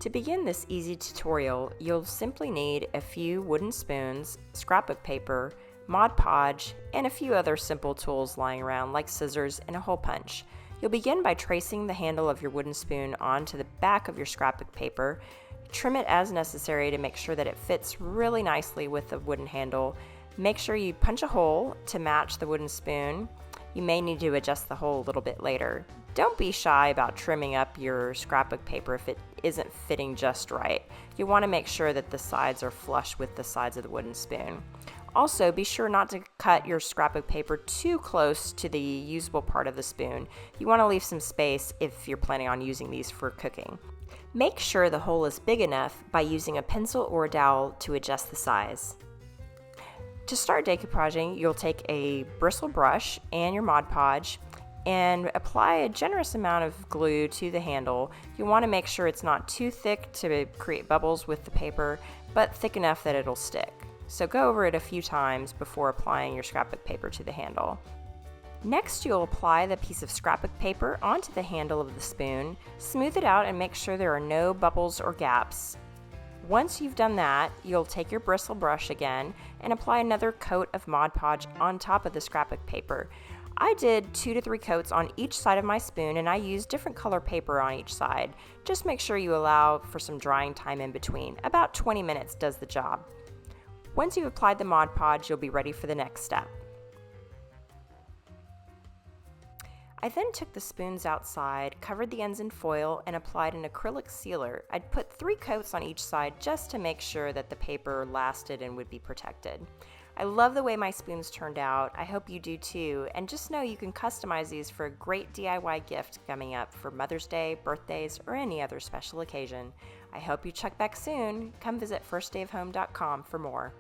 To begin this easy tutorial, you'll simply need a few wooden spoons, scrapbook paper, Mod Podge, and a few other simple tools lying around like scissors and a hole punch. You'll begin by tracing the handle of your wooden spoon onto the back of your scrapbook paper. Trim it as necessary to make sure that it fits really nicely with the wooden handle. Make sure you punch a hole to match the wooden spoon. You may need to adjust the hole a little bit later. Don't be shy about trimming up your scrapbook paper if it isn't fitting just right. You want to make sure that the sides are flush with the sides of the wooden spoon. Also, be sure not to cut your scrapbook paper too close to the usable part of the spoon. You want to leave some space if you're planning on using these for cooking. Make sure the hole is big enough by using a pencil or a dowel to adjust the size. To start decoupaging, you'll take a bristle brush and your Mod Podge and apply a generous amount of glue to the handle. You want to make sure it's not too thick to create bubbles with the paper, but thick enough that it'll stick. So go over it a few times before applying your scrapbook paper to the handle. Next, you'll apply the piece of scrapbook paper onto the handle of the spoon, smooth it out and make sure there are no bubbles or gaps. Once you've done that, you'll take your bristle brush again and apply another coat of Mod Podge on top of the scrapbook paper. I did 2 to 3 coats on each side of my spoon and I used different color paper on each side. Just make sure you allow for some drying time in between. About 20 minutes does the job. Once you've applied the Mod Podge, you'll be ready for the next step. I then took the spoons outside, covered the ends in foil, and applied an acrylic sealer. I'd put 3 coats on each side just to make sure that the paper lasted and would be protected. I love the way my spoons turned out. I hope you do too, and just know you can customize these for a great DIY gift coming up for Mother's Day, birthdays, or any other special occasion. I hope you check back soon. Come visit firstdayofhome.com for more.